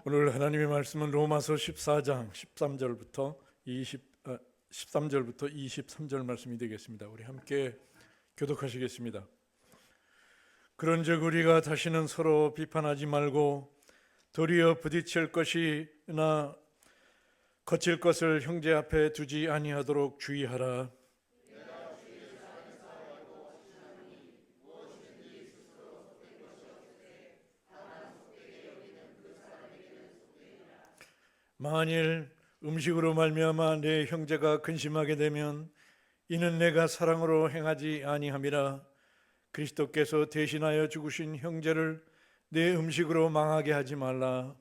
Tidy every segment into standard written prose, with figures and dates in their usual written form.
오늘 하나님의 말씀은 로마서 14장 13절부터 23절 말씀이 되겠습니다. 우리 함께 교독하시겠습니다. 그런즉 우리가 다시는 서로 비판하지 말고 도리어 부딪힐 것이나 거칠 것을 형제 앞에 두지 아니하도록 주의하라. 만일 음식으로 말미암아 내 형제가 근심하게 되면 이는 내가 사랑으로 행하지 아니함이라. 그리스도께서 대신하여 죽으신 형제를 내 음식으로 망하게 하지 말라.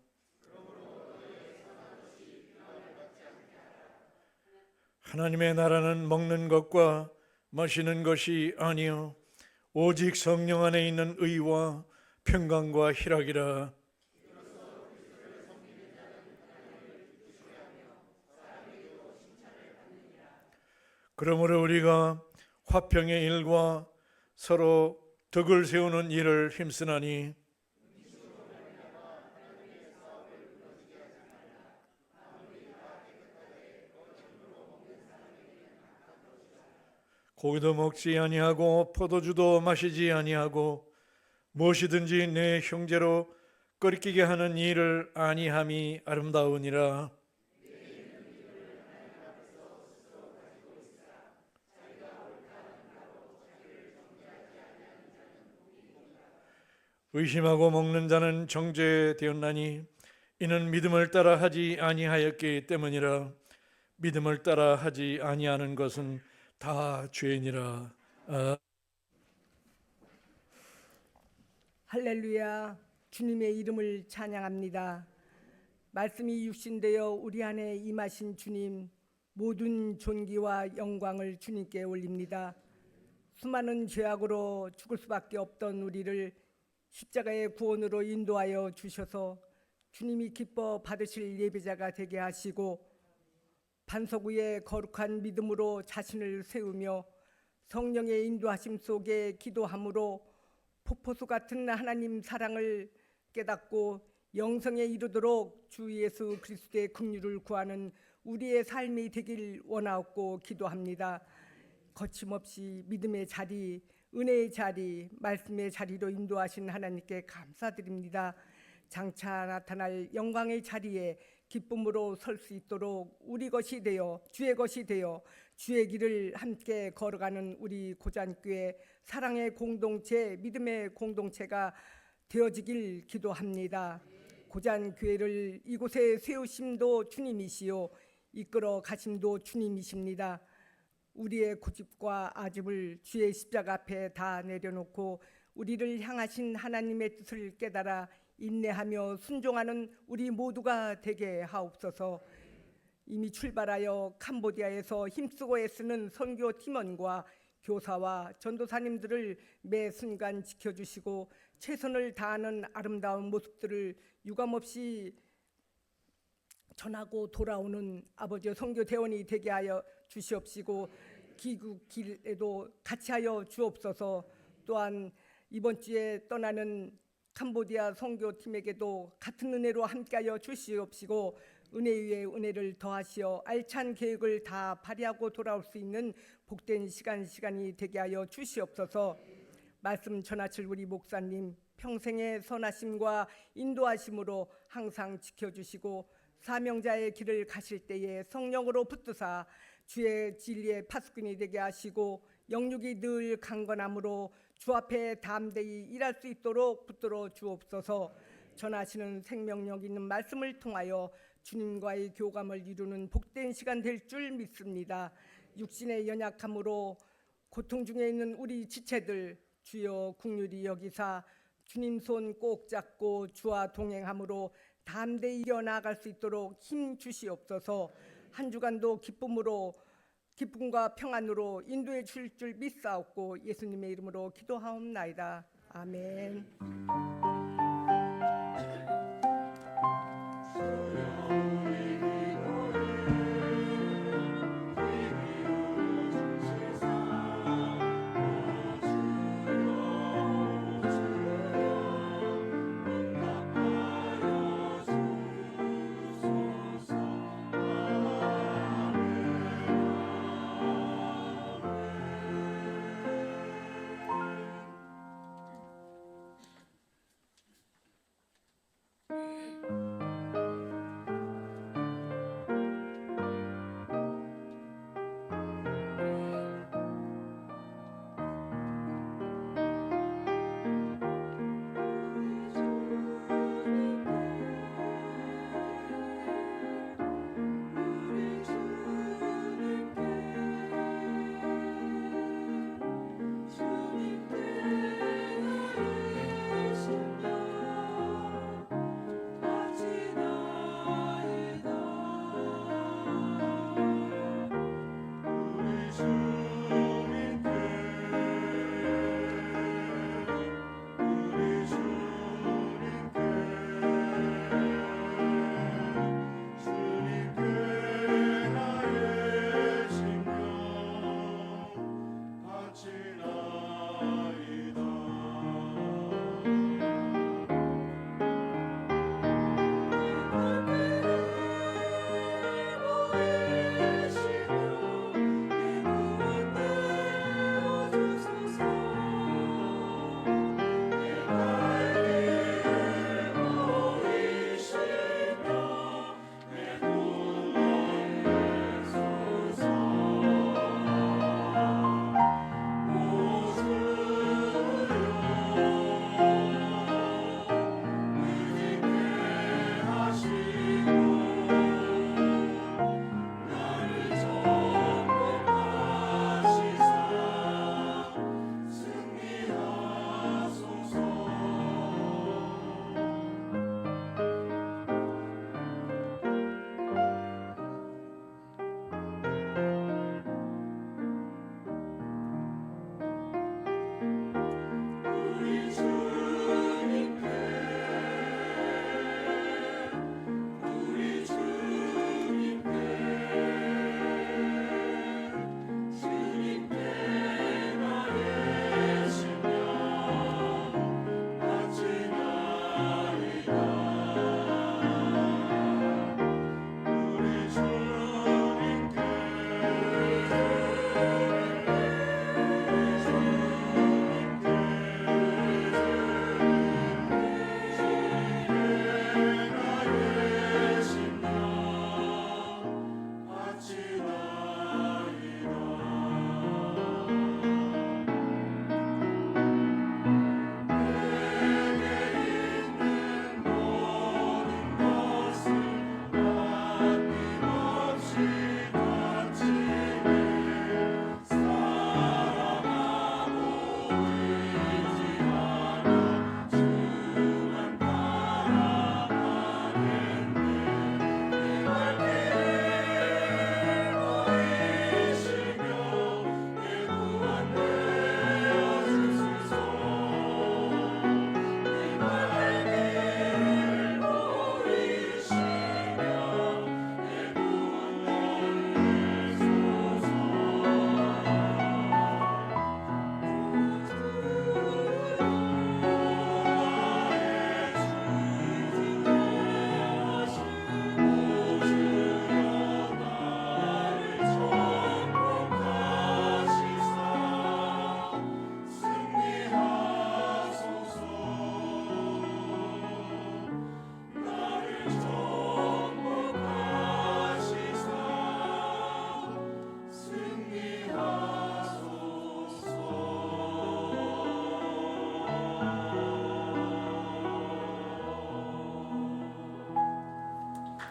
하나님의 나라는 먹는 것과 마시는 것이 아니요 오직 성령 안에 있는 의와 평강과 희락이라. 그러므로 우리가 화평의 일과 서로 덕을 세우는 일을 힘쓰나니 고기도 먹지 아니하고 포도주도 마시지 아니하고 무엇이든지 내 형제로 끓이게 하는 일을 아니함이 아름다우니라. 의심하고 먹는 자는 정죄되었나니 이는 믿음을 따라 하지 아니하였기 때문이라. 믿음을 따라 하지 아니하는 것은 다 죄니라. 할렐루야. 주님의 이름을 찬양합니다. 말씀이 육신되어 우리 안에 임하신 주님, 모든 존귀와 영광을 주님께 올립니다. 수많은 죄악으로 죽을 수밖에 없던 우리를 십자가의 구원으로 인도하여 주셔서 주님이 기뻐 받으실 예배자가 되게 하시고 반석 위에 거룩한 믿음으로 자신을 세우며 성령의 인도하심 속에 기도함으로 폭포수 같은 하나님 사랑을 깨닫고 영성에 이르도록 주 예수 그리스도의 긍휼을 구하는 우리의 삶이 되길 원하옵고 기도합니다. 거침없이 믿음의 자리, 은혜의 자리, 말씀의 자리로 인도하신 하나님께 감사드립니다. 장차 나타날 영광의 자리에 기쁨으로 설 수 있도록 우리 것이 되어 주의 것이 되어 주의 길을 함께 걸어가는 우리 고잔교회 사랑의 공동체, 믿음의 공동체가 되어지길 기도합니다. 고잔교회를 이곳에 세우심도 주님이시요 이끌어 가심도 주님이십니다. 우리의 고집과 아집을 주의 십자가 앞에 다 내려놓고 우리를 향하신 하나님의 뜻을 깨달아 인내하며 순종하는 우리 모두가 되게 하옵소서. 이미 출발하여 캄보디아에서 힘쓰고 애쓰는 선교 팀원과 교사와 전도사님들을 매 순간 지켜주시고 최선을 다하는 아름다운 모습들을 유감없이 전하고 돌아오는 아버지 선교 대원이 되게 하여 주시옵시고 귀국 길에도 같이 하여 주옵소서. 또한 이번 주에 떠나는 캄보디아 선교팀에게도 같은 은혜로 함께하여 주시옵시고 은혜 위에 은혜를 더하시어 알찬 계획을 다 발휘하고 돌아올 수 있는 복된 시간이 되게 하여 주시옵소서. 말씀 전하실 우리 목사님 평생의 선하심과 인도하심으로 항상 지켜주시고 사명자의 길을 가실 때에 성령으로 붙드사 주의 진리의 파수꾼이 되게 하시고 영육이 늘 강건함으로 주 앞에 담대히 일할 수 있도록 붙들어 주옵소서. 전하시는 생명력 있는 말씀을 통하여 주님과의 교감을 이루는 복된 시간 될 줄 믿습니다. 육신의 연약함으로 고통 중에 있는 우리 지체들 주여 긍휼히 여기사 주님 손 꼭 잡고 주와 동행함으로 담대히 이겨나갈 수 있도록 힘 주시옵소서. 한 주간도 기쁨과 평안으로 인도해 줄 믿사옵고 예수님의 이름으로 기도하옵나이다. 아멘.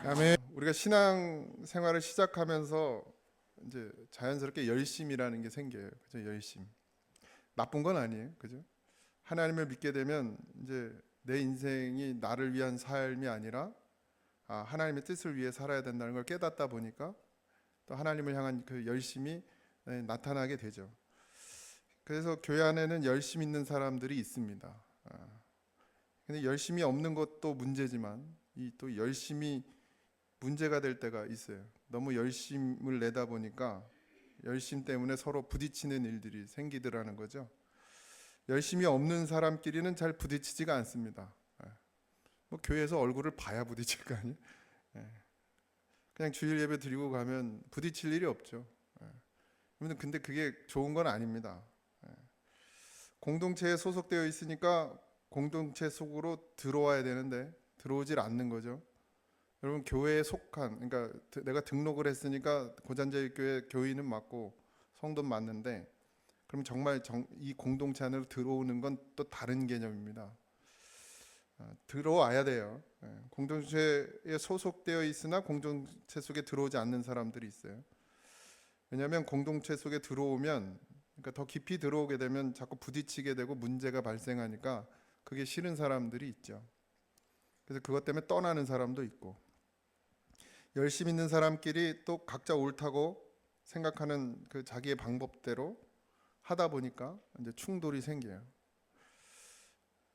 아멘. 우리가 신앙 생활을 시작하면서 이제 자연스럽게 열심이라는 게 생겨요. 그죠? 열심. 나쁜 건 아니에요. 그죠? 하나님을 믿게 되면 이제 내 인생이 나를 위한 삶이 아니라 하나님의 뜻을 위해 살아야 된다는 걸 깨닫다 보니까 또 하나님을 향한 그 열심이 나타나게 되죠. 그래서 교회 안에는 열심 있는 사람들이 있습니다. 근데 열심이 없는 것도 문제지만 이 또 열심이 문제가 될 때가 있어요. 너무 열심을 내다 보니까 열심 때문에 서로 부딪히는 일들이 생기더라는 거죠. 열심이 없는 사람끼리는 잘 부딪히지가 않습니다. 뭐 교회에서 얼굴을 봐야 부딪힐 거 아니에요. 그냥 주일 예배 드리고 가면 부딪힐 일이 없죠. 근데 그게 좋은 건 아닙니다. 공동체에 소속되어 있으니까 공동체 속으로 들어와야 되는데 들어오질 않는 거죠. 여러분 교회에 속한, 그러니까 내가 등록을 했으니까 고잔제일교회 교인은 맞고 성도는 맞는데 그럼 정말 이 공동체 안으로 들어오는 건 또 다른 개념입니다. 들어와야 돼요. 공동체에 소속되어 있으나 공동체 속에 들어오지 않는 사람들이 있어요. 왜냐하면 공동체 속에 들어오면, 그러니까 더 깊이 들어오게 되면 자꾸 부딪히게 되고 문제가 발생하니까 그게 싫은 사람들이 있죠. 그래서 그것 때문에 떠나는 사람도 있고, 열심 있는 사람끼리 또 각자 옳다고 생각하는 그 자기의 방법대로 하다 보니까 이제 충돌이 생겨요.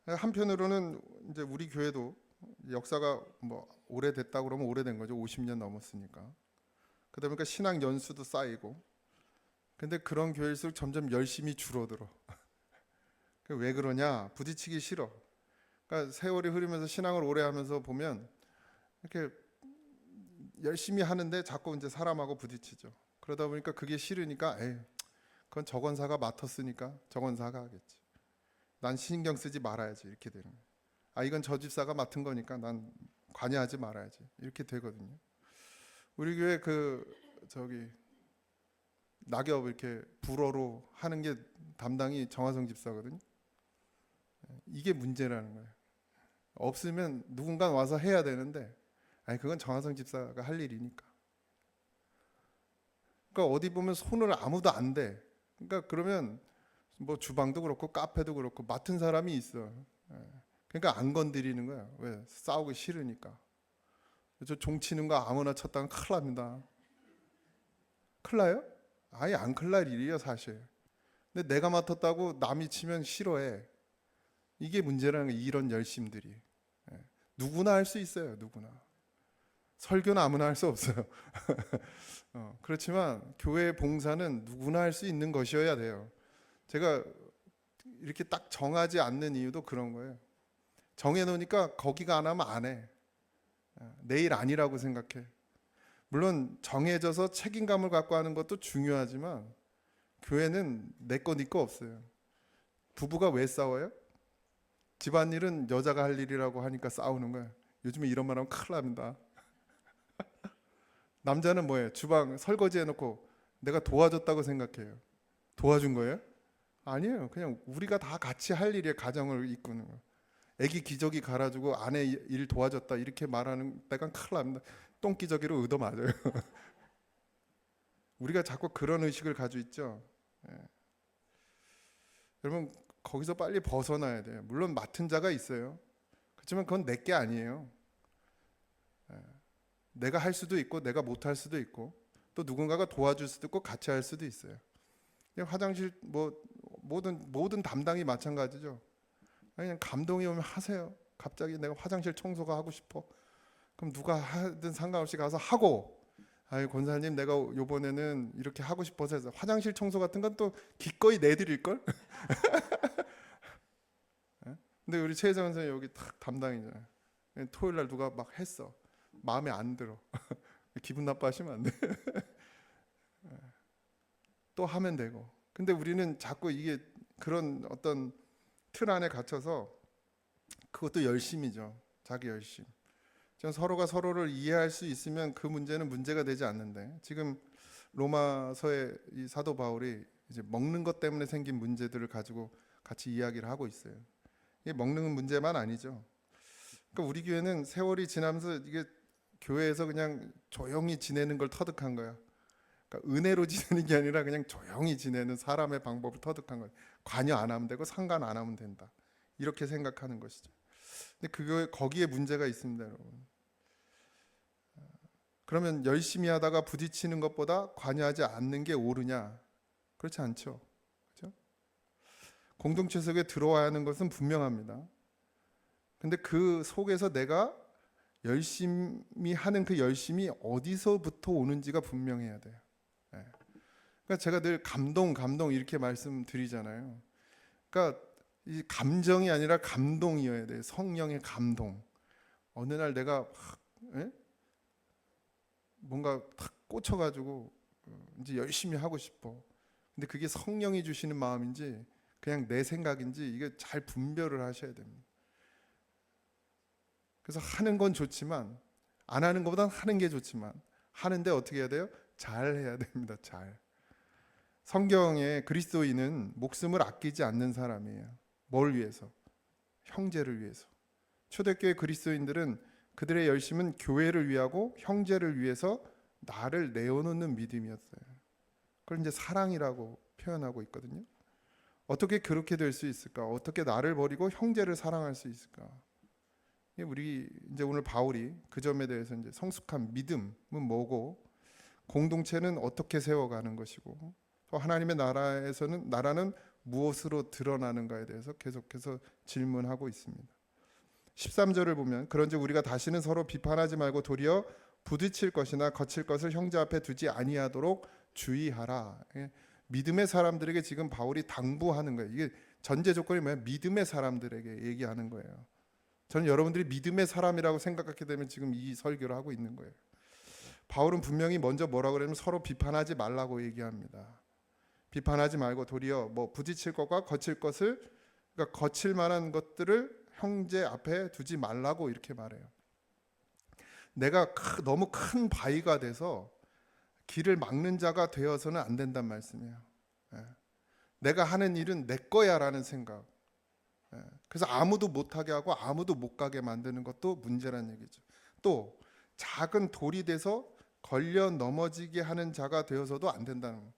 한편으로는 이제 우리 교회도 역사가 뭐 오래됐다 그러면 오래된 거죠. 50년 넘었으니까. 그러다 보니까 신앙 연수도 쌓이고. 근데 그런 교회일수록 점점 열심히 줄어들어. 왜 그러냐? 부딪히기 싫어. 그러니까 세월이 흐르면서 신앙을 오래 하면서 보면 이렇게 열심히 하는데 자꾸 이제 사람하고 부딪히죠. 그러다 보니까 그게 싫으니까 그건 저건사가 맡았으니까 저건사가 하겠지. 난 신경 쓰지 말아야지 이렇게 되는 거예요. 이건 저 집사가 맡은 거니까 난 관여하지 말아야지 이렇게 되거든요. 우리 교회 낙엽 이렇게 불어로 하는 게 담당이 정화성 집사거든요. 이게 문제라는 거예요. 없으면 누군가 와서 해야 되는데 그건 정화성 집사가 할 일이니까. 그러니까 어디 보면 손을 아무도 안 대. 그러니까 그러면 뭐 주방도 그렇고 카페도 그렇고 맡은 사람이 있어. 그러니까 안 건드리는 거야. 왜? 싸우기 싫으니까. 저 종치는 거 아무나 쳤다면 큰일 납니다. 큰일 나요? 아예 안 큰일 날 일이에요 사실. 근데 내가 맡았다고 남이 치면 싫어해. 이게 문제라는 거예요. 이런 열심들이. 누구나 할 수 있어요. 누구나. 설교는 아무나 할 수 없어요. 그렇지만 교회 봉사는 누구나 할 수 있는 것이어야 돼요. 제가 이렇게 딱 정하지 않는 이유도 그런 거예요. 정해놓으니까 거기가 안 하면 안 해. 내일 아니라고 생각해. 물론 정해져서 책임감을 갖고 하는 것도 중요하지만 교회는 내 거 네 거 없어요. 부부가 왜 싸워요? 집안일은 여자가 할 일이라고 하니까 싸우는 거예요. 요즘에 이런 말 하면 큰일 납니다. 남자는 뭐예요? 주방 설거지 해놓고 내가 도와줬다고 생각해요. 도와준 거예요? 아니에요. 그냥 우리가 다 같이 할 일이에요. 가정을 이끄는 거. 애기 기저귀 갈아주고 아내 일 도와줬다 이렇게 말하는 때가 큰일 납니다. 똥기저귀로 얻어 맞아요. 우리가 자꾸 그런 의식을 가지고 있죠. 여러분 거기서 빨리 벗어나야 돼요. 물론 맡은 자가 있어요. 그렇지만 그건 내 게 아니에요. 내가 할 수도 있고 내가 못 할 수도 있고 또 누군가가 도와줄 수도 있고 같이 할 수도 있어요. 그냥 화장실 모든 담당이 마찬가지죠. 그냥 감동이 오면 하세요. 갑자기 내가 화장실 청소가 하고 싶어. 그럼 누가 하든 상관없이 가서 하고, 권사님 내가 요번에는 이렇게 하고 싶어서 해서 화장실 청소 같은 건 또 기꺼이 내드릴걸? 근데 우리 최혜정 선생님 여기 딱 담당이잖아요. 토요일 날 누가 막 했어. 마음에 안 들어. 기분 나빠하시면 안 돼. 또 하면 되고. 근데 우리는 자꾸 이게 그런 어떤 틀 안에 갇혀서 그것도 열심이죠. 자기 열심. 서로가 서로를 이해할 수 있으면 그 문제는 문제가 되지 않는데 지금 로마서의 이 사도 바울이 이제 먹는 것 때문에 생긴 문제들을 가지고 같이 이야기를 하고 있어요. 이게 먹는 문제만 아니죠. 그러니까 우리 교회는 세월이 지나면서 이게 교회에서 그냥 조용히 지내는 걸 터득한 거야. 그러니까 은혜로 지내는 게 아니라 그냥 조용히 지내는 사람의 방법을 터득한 거야. 관여 안 하면 되고 상관 안 하면 된다. 이렇게 생각하는 것이죠. 근데 거기에 문제가 있습니다, 여러분. 그러면 열심히 하다가 부딪히는 것보다 관여하지 않는 게 옳으냐? 그렇지 않죠. 그렇죠? 공동체 속에 들어와야 하는 것은 분명합니다. 근데 그 속에서 내가 열심히 하는 그 열심이 어디서부터 오는지가 분명해야 돼요. 네. 그러니까 제가 늘 감동 이렇게 말씀드리잖아요. 그러니까 이 감정이 아니라 감동이어야 돼요. 성령의 감동. 어느 날 내가 뭔가 탁 꽂혀가지고 이제 열심히 하고 싶어. 근데 그게 성령이 주시는 마음인지 그냥 내 생각인지 이게 잘 분별을 하셔야 됩니다. 그래서 하는 건 좋지만 안 하는 것보단 하는 게 좋지만 하는데 어떻게 해야 돼요? 잘 해야 됩니다. 잘. 성경에 그리스도인은 목숨을 아끼지 않는 사람이에요. 뭘 위해서? 형제를 위해서. 초대교회 그리스도인들은 그들의 열심은 교회를 위하고 형제를 위해서 나를 내어놓는 믿음이었어요. 그걸 이제 사랑이라고 표현하고 있거든요. 어떻게 그렇게 될 수 있을까? 어떻게 나를 버리고 형제를 사랑할 수 있을까? 우리 이제 오늘 바울이 그 점에 대해서 이제 성숙한 믿음은 뭐고, 공동체는 어떻게 세워가는 것이고, 또 하나님의 나라는 무엇으로 드러나는가에 대해서 계속해서 질문하고 있습니다. 13절을 보면 그런즉 우리가 다시는 서로 비판하지 말고 도리어 부딪힐 것이나 거칠 것을 형제 앞에 두지 아니하도록 주의하라. 믿음의 사람들에게 지금 바울이 당부하는 거예요. 이게 전제 조건이 뭐예요? 믿음의 사람들에게 얘기하는 거예요. 저는 여러분들이 믿음의 사람이라고 생각하게 되면 지금 이 설교를 하고 있는 거예요. 바울은 분명히 먼저 뭐라고 그러냐면 서로 비판하지 말라고 얘기합니다. 비판하지 말고 도리어 뭐 부딪힐 것과 거칠 것을, 그러니까 거칠 만한 것들을 형제 앞에 두지 말라고 이렇게 말해요. 내가 너무 큰 바위가 돼서 길을 막는 자가 되어서는 안 된단 말씀이에요. 내가 하는 일은 내 거야라는 생각. 그래서 아무도 못하게 하고 아무도 못 가게 만드는 것도 문제란 얘기죠. 또 작은 돌이 돼서 걸려 넘어지게 하는 자가 되어서도 안 된다는 거.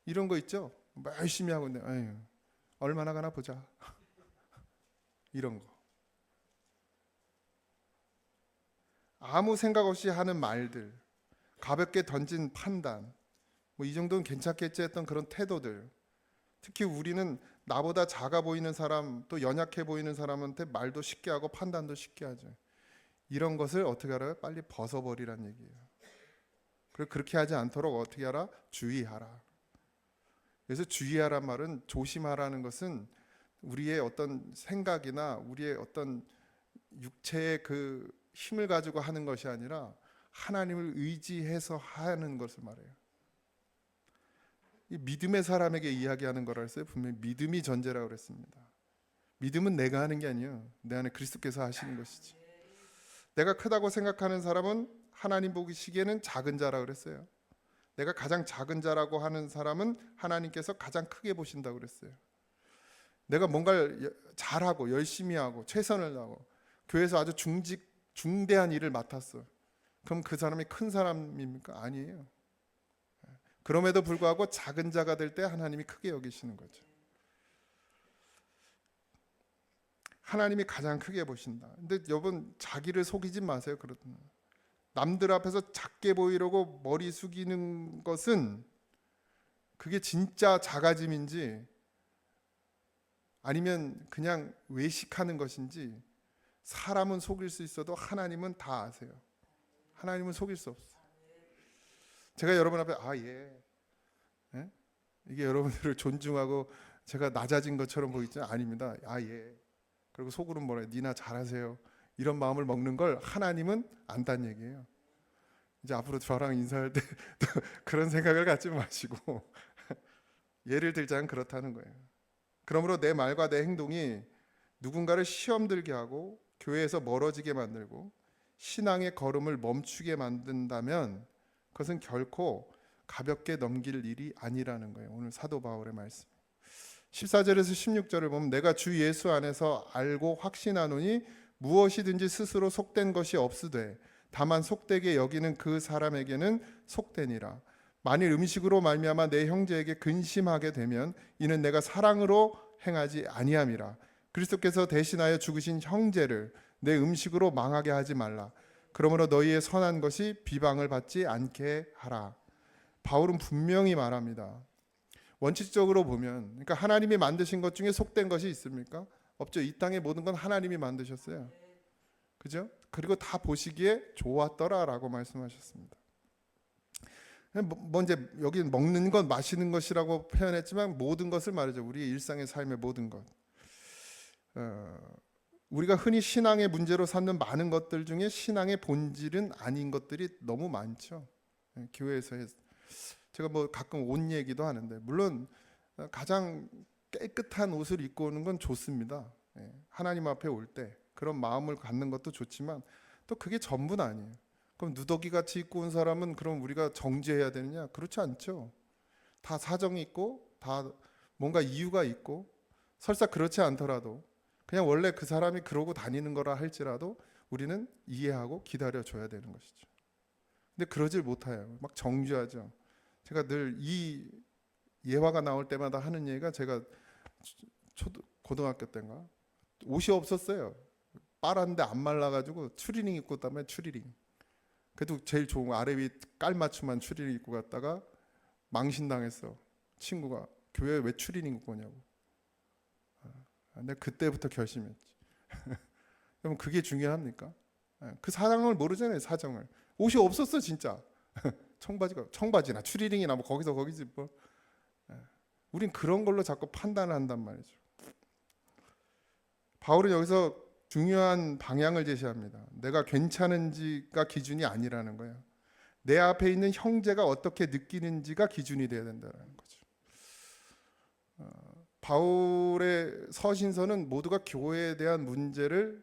이런 거 있죠. 열심히 하고 있는데 에휴, 얼마나 가나 보자. 이런 거. 아무 생각 없이 하는 말들, 가볍게 던진 판단, 뭐 이 정도는 괜찮겠지 했던 그런 태도들. 특히 우리는 나보다 작아 보이는 사람, 또 연약해 보이는 사람한테 말도 쉽게 하고 판단도 쉽게 하죠. 이런 것을 어떻게 하라? 빨리 벗어버리란 얘기예요. 그리고 그렇게 하지 않도록 어떻게 하라? 주의하라. 그래서 주의하란 말은, 조심하라는 것은 우리의 어떤 생각이나 우리의 어떤 육체의 그 힘을 가지고 하는 것이 아니라 하나님을 의지해서 하는 것을 말해요. 이 믿음의 사람에게 이야기하는 거라 했어요. 분명히 믿음이 전제라고 그랬습니다. 믿음은 내가 하는 게 아니에요. 내 안에 그리스도께서 하시는 것이지. 내가 크다고 생각하는 사람은 하나님 보시기에는 작은 자라고 그랬어요. 내가 가장 작은 자라고 하는 사람은 하나님께서 가장 크게 보신다고 그랬어요. 내가 뭔가를 잘하고 열심히 하고 최선을 다하고 교회에서 아주 중대한 일을 맡았어. 그럼 그 사람이 큰 사람입니까? 아니에요. 그럼에도 불구하고 작은 자가 될 때 하나님이 크게 여기시는 거죠. 하나님이 가장 크게 보신다. 근데 여러분, 자기를 속이지 마세요. 그러면 남들 앞에서 작게 보이려고 머리 숙이는 것은 그게 진짜 작아짐인지 아니면 그냥 외식하는 것인지, 사람은 속일 수 있어도 하나님은 다 아세요. 하나님은 속일 수 없어요. 제가 여러분 앞에 이게 여러분들을 존중하고 제가 낮아진 것처럼 보이죠? 아닙니다. 그리고 속으로는 뭐래? 니나 잘하세요. 이런 마음을 먹는 걸 하나님은 안다는 얘기예요. 이제 앞으로 저랑 인사할 때 그런 생각을 갖지 마시고 예를 들자면 그렇다는 거예요. 그러므로 내 말과 내 행동이 누군가를 시험 들게 하고 교회에서 멀어지게 만들고 신앙의 걸음을 멈추게 만든다면 그것은 결코 가볍게 넘길 일이 아니라는 거예요. 오늘 사도 바울의 말씀 14절에서 16절을 보면 내가 주 예수 안에서 알고 확신하노니 무엇이든지 스스로 속된 것이 없으되 다만 속되게 여기는 그 사람에게는 속되니라. 만일 음식으로 말미암아 내 형제에게 근심하게 되면 이는 내가 사랑으로 행하지 아니함이라. 그리스도께서 대신하여 죽으신 형제를 내 음식으로 망하게 하지 말라. 그러므로 너희의 선한 것이 비방을 받지 않게 하라. 바울은 분명히 말합니다. 원칙적으로 보면, 그러니까 하나님이 만드신 것 중에 속된 것이 있습니까? 없죠. 이 땅의 모든 건 하나님이 만드셨어요. 그죠? 그리고 다 보시기에 좋았더라라고 말씀하셨습니다. 뭐 이제 여기 먹는 것, 마시는 것이라고 표현했지만 모든 것을 말이죠. 우리의 일상의 삶의 모든 것. 우리가 흔히 신앙의 문제로 삼는 많은 것들 중에 신앙의 본질은 아닌 것들이 너무 많죠. 교회에서 제가 뭐 가끔 옷 얘기도 하는데, 물론 가장 깨끗한 옷을 입고 오는 건 좋습니다. 하나님 앞에 올 때 그런 마음을 갖는 것도 좋지만 또 그게 전부는 아니에요. 그럼 누더기 같이 입고 온 사람은 그럼 우리가 정죄해야 되느냐? 그렇지 않죠. 다 사정이 있고 다 뭔가 이유가 있고, 설사 그렇지 않더라도 그냥 원래 그 사람이 그러고 다니는 거라 할지라도 우리는 이해하고 기다려줘야 되는 것이죠. 근데 그러질 못해요. 막 정죄하죠. 제가 늘 이 예화가 나올 때마다 하는 얘기가, 제가 고등학교 때인가 옷이 없었어요. 빨았는데 안 말라가지고 추리닝 입고 있다면 추리닝. 그래도 제일 좋은 거 아래 위 깔맞춤한 추리닝 입고 갔다가 망신당했어. 친구가 교회에 왜 추리닝 입고 오냐고. 근데 그때부터 결심했지. 그럼 그게 중요합니까? 그 사정을 모르잖아요. 사정을. 옷이 없었어 진짜. 청바지나 추리닝이나 뭐 거기서 거기지 뭐. 우린 그런 걸로 자꾸 판단을 한단 말이죠. 바울은 여기서 중요한 방향을 제시합니다. 내가 괜찮은지가 기준이 아니라는 거예요. 내 앞에 있는 형제가 어떻게 느끼는지가 기준이 돼야 된다는 거죠. 바울의 서신서는 모두가 교회에 대한 문제를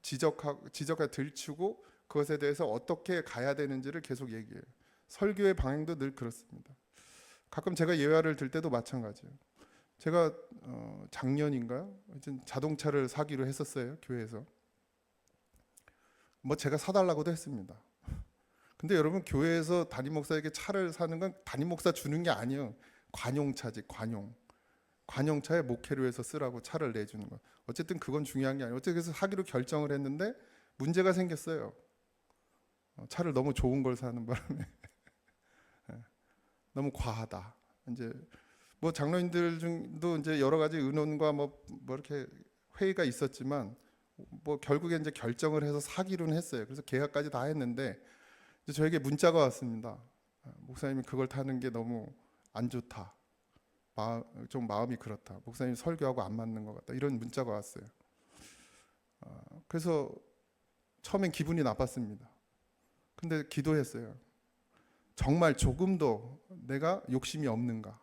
지적하고 들추고 그것에 대해서 어떻게 가야 되는지를 계속 얘기해요. 설교의 방향도 늘 그렇습니다. 가끔 제가 예화를 들 때도 마찬가지예요. 제가 작년인가요? 자동차를 사기로 했었어요. 교회에서. 뭐 제가 사달라고도 했습니다. 근데 여러분, 교회에서 담임 목사에게 차를 사는 건 담임 목사 주는 게 아니에요. 관용차지, 관용차에 목회를 해서 쓰라고 차를 내주는 거. 어쨌든 그건 중요한 게 아니에요. 어쨌든 그래서 사기로 결정을 했는데 문제가 생겼어요. 차를 너무 좋은 걸 사는 바람에 너무 과하다. 이제 뭐 장로님들 중도 이제 여러 가지 의논과 뭐 이렇게 회의가 있었지만 뭐 결국에 이제 결정을 해서 사기로는 했어요. 그래서 계약까지 다 했는데 이제 저에게 문자가 왔습니다. 목사님이 그걸 타는 게 너무 안 좋다. 좀 마음이 그렇다. 목사님 설교하고 안 맞는 것 같다. 이런 문자가 왔어요. 그래서 처음엔 기분이 나빴습니다. 근데 기도했어요. 정말 조금도 내가 욕심이 없는가?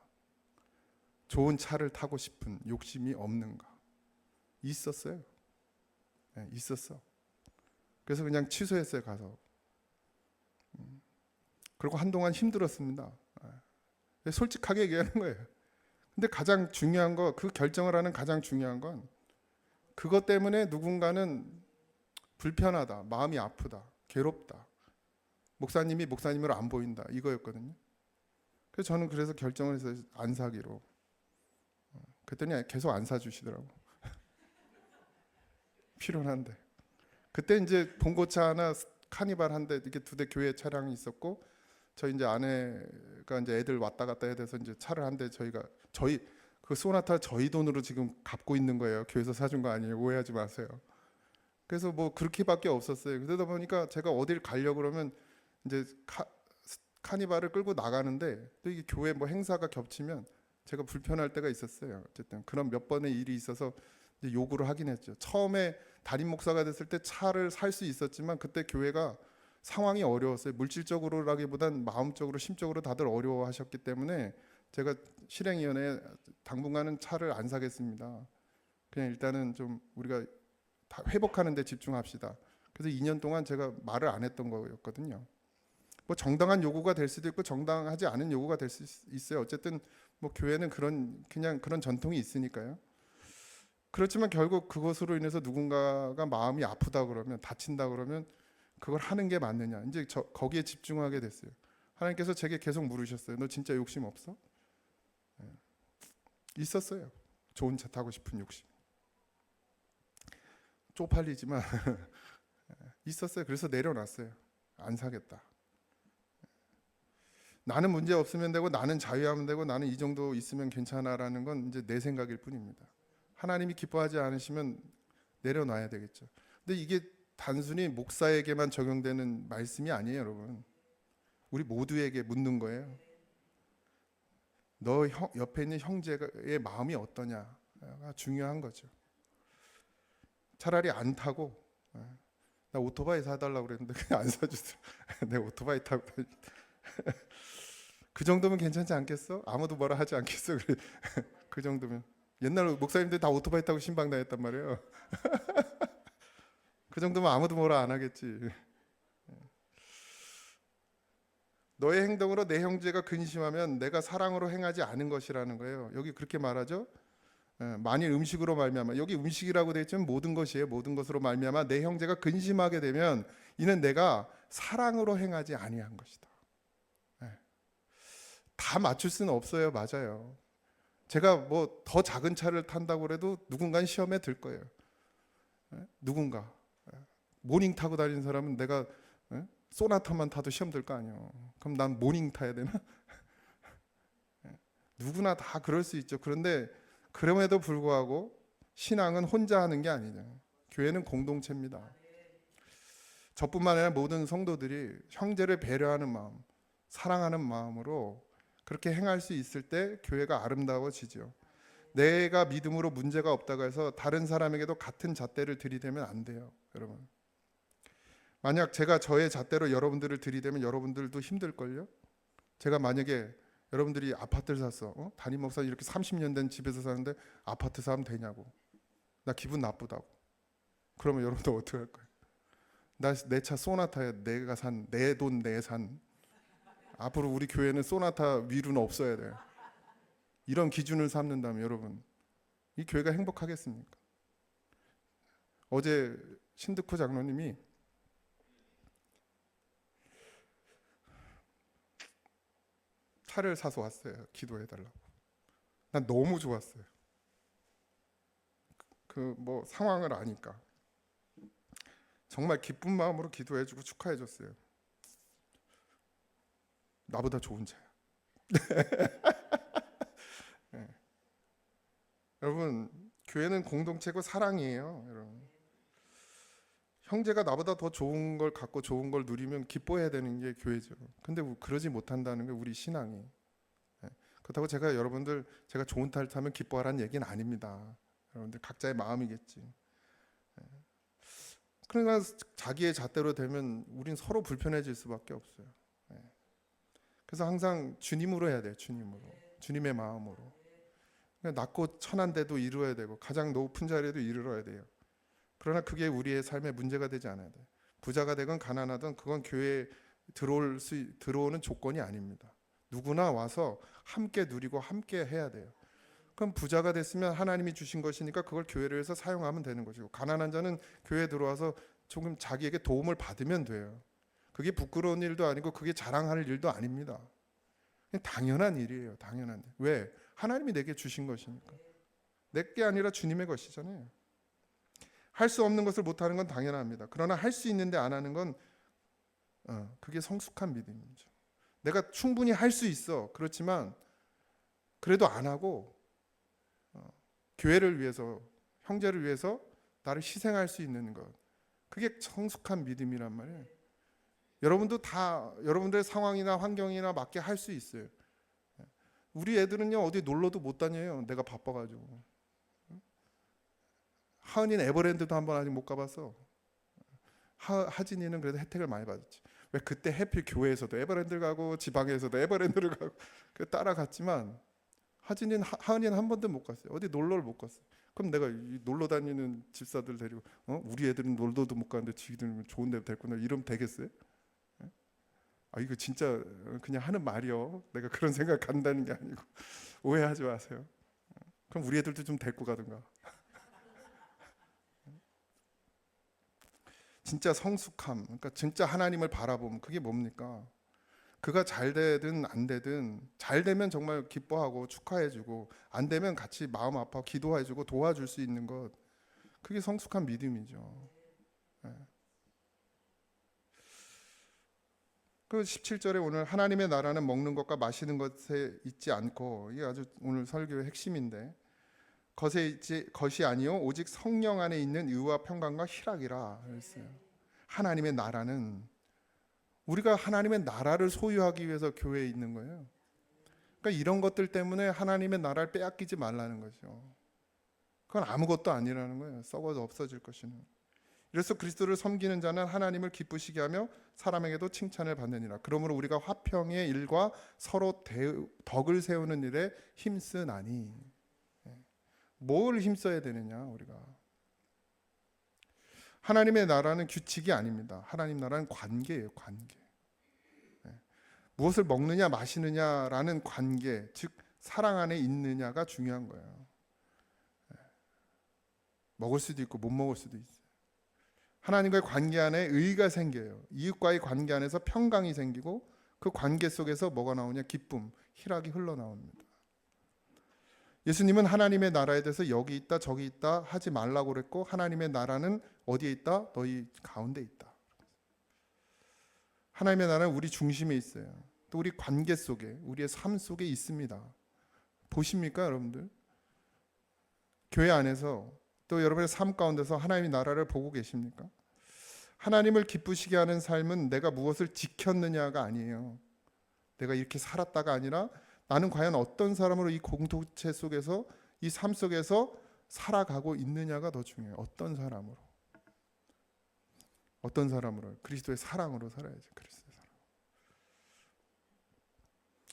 좋은 차를 타고 싶은 욕심이 없는가? 있었어요. 네, 있었어. 그래서 그냥 취소했어요. 가서. 그리고 한동안 힘들었습니다. 솔직하게 얘기하는 거예요. 근데 가장 중요한 거, 그 결정을 하는 가장 중요한 건 그것 때문에 누군가는 불편하다, 마음이 아프다, 괴롭다, 목사님이 목사님으로 안 보인다, 이거였거든요. 그래서 저는 결정을 해서 안 사기로. 그랬더니 계속 안 사주시더라고. 필요한데. 그때 이제 봉고차 하나, 카니발 한 대, 이렇게 2대 교회 차량이 있었고, 저희 이제 아내가 이제 애들 왔다 갔다 해야 돼서 이제 차를 한 대 저희 그 소나타 저희 돈으로 지금 갚고 있는 거예요. 교회에서 사준 거 아니에요. 오해하지 마세요. 그래서 뭐 그렇게밖에 없었어요. 그러다 보니까 제가 어딜 가려고 그러면 이제 카니발을 끌고 나가는데 또 이게 교회 뭐 행사가 겹치면 제가 불편할 때가 있었어요. 어쨌든 그런 몇 번의 일이 있어서 이제 요구를 하긴 했죠. 처음에 담임 목사가 됐을 때 차를 살 수 있었지만 그때 교회가 상황이 어려웠어요. 물질적으로라기보단 마음적으로, 심적으로 다들 어려워하셨기 때문에 제가 실행위원회에 당분간은 차를 안 사겠습니다. 그냥 일단은 좀 우리가 다 회복하는 데 집중합시다. 그래서 2년 동안 제가 말을 안 했던 거였거든요. 뭐 정당한 요구가 될 수도 있고 정당하지 않은 요구가 될 수 있어요. 어쨌든 뭐 교회는 그냥 그런 전통이 있으니까요. 그렇지만 결국 그것으로 인해서 누군가가 마음이 아프다 그러면, 다친다 그러면 그걸 하는 게 맞느냐. 이제 거기에 집중하게 됐어요. 하나님께서 제게 계속 물으셨어요. 너 진짜 욕심 없어? 있었어요. 좋은 차 타고 싶은 욕심. 쪽팔리지만 있었어요. 그래서 내려놨어요. 안 사겠다. 나는 문제 없으면 되고 나는 자유하면 되고 나는 이 정도 있으면 괜찮아라는 건 이제 내 생각일 뿐입니다. 하나님이 기뻐하지 않으시면 내려놔야 되겠죠. 근데 이게 단순히 목사에게만 적용되는 말씀이 아니에요, 여러분. 우리 모두에게 묻는 거예요. 너 옆에 있는 형제의 마음이 어떠냐가 중요한 거죠. 차라리 안 타고, 나 오토바이 사달라고 그랬는데 그냥 안 사주세요. 내 오토바이 타고 그 정도면 괜찮지 않겠어? 아무도 뭐라 하지 않겠어? 그 정도면. 옛날 목사님들 다 오토바이 타고 신방 다녔단 말이에요. 그 정도면 아무도 뭐라 안 하겠지. 너의 행동으로 내 형제가 근심하면 내가 사랑으로 행하지 않은 것이라는 거예요. 여기 그렇게 말하죠. 만일 음식으로 말미암아, 여기 음식이라고 되어 있지만 모든 것이에요. 모든 것으로 말미암아 내 형제가 근심하게 되면 이는 내가 사랑으로 행하지 아니한 것이다. 다 맞출 수는 없어요. 맞아요. 제가 뭐 더 작은 차를 탄다고 해도 누군가는 시험에 들 거예요. 누군가 모닝 타고 다니는 사람은 내가 소나타만 타도 시험 들 거 아니에요. 그럼 난 모닝 타야 되나? 누구나 다 그럴 수 있죠. 그런데 그럼에도 불구하고 신앙은 혼자 하는 게 아니죠. 교회는 공동체입니다. 저뿐만 아니라 모든 성도들이 형제를 배려하는 마음, 사랑하는 마음으로 그렇게 행할 수 있을 때 교회가 아름다워지죠. 내가 믿음으로 문제가 없다고 해서 다른 사람에게도 같은 잣대를 들이대면 안 돼요, 여러분. 만약 제가 저의 잣대로 여러분들을 들이대면 여러분들도 힘들걸요? 제가 만약에 여러분들이 아파트를 샀어. 담임 목사 이렇게 30년 된 집에서 사는데 아파트 사면 되냐고. 나 기분 나쁘다고. 그러면 여러분들 어떻게 할 거예요? 내 차 소나타에 내가 산, 내 돈 내 산. 앞으로 우리 교회는 소나타 위로는 없어야 돼요. 이런 기준을 삼는다면 여러분, 이 교회가 행복하겠습니까? 어제 신득호 장로님이 차를 사서 왔어요. 기도해달라고. 난 너무 좋았어요. 그 뭐 상황을 아니까 정말 기쁜 마음으로 기도해주고 축하해줬어요. 나보다 좋은 차야. 네. 여러분, 교회는 공동체고 사랑이에요. 여러분, 형제가 나보다 더 좋은 걸 갖고 좋은 걸 누리면 기뻐해야 되는 게 교회죠. 근데 그러지 못한다는 게 우리 신앙이. 네. 그렇다고 제가 여러분들 제가 좋은 차를 타면 기뻐하라는 얘기는 아닙니다. 여러분들 각자의 마음이겠지. 네. 그러니까 자기의 잣대로 되면 우린 서로 불편해질 수밖에 없어요. 네. 그래서 항상 주님으로 해야 돼요. 주님으로. 주님의 마음으로. 낮고 천한데도 이루어야 되고 가장 높은 자리에도 이르러야 돼요. 그러나 그게 우리의 삶의 문제가 되지 않아야 돼요. 부자가 되건 가난하든 그건 교회에 들어오는 조건이 아닙니다. 누구나 와서 함께 누리고 함께 해야 돼요. 그럼 부자가 됐으면 하나님이 주신 것이니까 그걸 교회를 해서 사용하면 되는 것이고, 가난한 자는 교회에 들어와서 조금 자기에게 도움을 받으면 돼요. 그게 부끄러운 일도 아니고 그게 자랑할 일도 아닙니다. 그냥 당연한 일이에요. 당연한 일. 왜? 하나님이 내게 주신 것이니까. 내게 아니라 주님의 것이잖아요. 할 수 없는 것을 못하는 건 당연합니다. 그러나 할 수 있는데 안 하는 건 그게 성숙한 믿음이죠. 내가 충분히 할 수 있어. 그렇지만 그래도 안 하고 교회를 위해서, 형제를 위해서 나를 희생할 수 있는 것, 그게 성숙한 믿음이란 말이에요. 여러분도 다 여러분들의 상황이나 환경이나 맞게 할 수 있어요. 우리 애들은요 어디 놀러도 못 다녀요. 내가 바빠가지고. 하은이는 에버랜드도 한번 아직 못 가봤어. 하진이는 그래도 혜택을 많이 받았지. 왜 그때 해필 교회에서도 에버랜드를 가고 지방에서도 에버랜드를 가고 따라갔지만 하은이는 한 번도 못 갔어요. 어디 놀러를 못 갔어요. 그럼 내가 놀러 다니는 집사들 데리고 우리 애들은 놀러도 못 가는데 지들은 좋은 데 데리고 이러면 되겠어요? 이거 진짜 그냥 하는 말이요. 내가 그런 생각 간다는 게 아니고 오해하지 마세요. 그럼 우리 애들도 좀 데리고 가든가. 진짜 성숙함, 그러니까 진짜 하나님을 바라보면 그게 뭡니까? 그가 잘 되든 안 되든 잘 되면 정말 기뻐하고 축하해주고 안 되면 같이 마음 아파하고 기도해주고 도와줄 수 있는 것, 그게 성숙한 믿음이죠. 예. 그 17절에 오늘 하나님의 나라는 먹는 것과 마시는 것에 있지 않고, 이게 아주 오늘 설교의 핵심인데, 것이 아니요 오직 성령 안에 있는 의와 평강과 희락이라 했어요. 하나님의 나라는, 우리가 하나님의 나라를 소유하기 위해서 교회에 있는 거예요. 그러니까 이런 것들 때문에 하나님의 나라를 빼앗기지 말라는 거죠. 그건 아무것도 아니라는 거예요. 썩어도 없어질 것이는. 그래서 그리스도를 섬기는 자는 하나님을 기쁘시게 하며 사람에게도 칭찬을 받느니라. 그러므로 우리가 화평의 일과 서로 덕을 세우는 일에 힘쓰나니. 뭘 힘써야 되느냐 우리가. 하나님의 나라는 규칙이 아닙니다. 하나님 나라는 관계예요. 관계. 무엇을 먹느냐 마시느냐라는 관계, 즉 사랑 안에 있느냐가 중요한 거예요. 먹을 수도 있고 못 먹을 수도 있어요. 하나님과의 관계 안에 의가 생겨요. 이웃과의 관계 안에서 평강이 생기고 그 관계 속에서 뭐가 나오냐? 기쁨, 희락이 흘러나옵니다. 예수님은 하나님의 나라에 대해서 여기 있다 저기 있다 하지 말라고 그랬고, 하나님의 나라는 어디에 있다? 너희 가운데 있다. 하나님의 나라는 우리 중심에 있어요. 또 우리 관계 속에, 우리의 삶 속에 있습니다. 보십니까 여러분들? 교회 안에서 또 여러분의 삶 가운데서 하나님의 나라를 보고 계십니까? 하나님을 기쁘시게 하는 삶은 내가 무엇을 지켰느냐가 아니에요. 내가 이렇게 살았다가 아니라 나는 과연 어떤 사람으로 이 공동체 속에서, 이 삶 속에서 살아가고 있느냐가 더 중요해요. 어떤 사람으로. 어떤 사람으로. 그리스도의 사랑으로 살아야죠. 그리스도의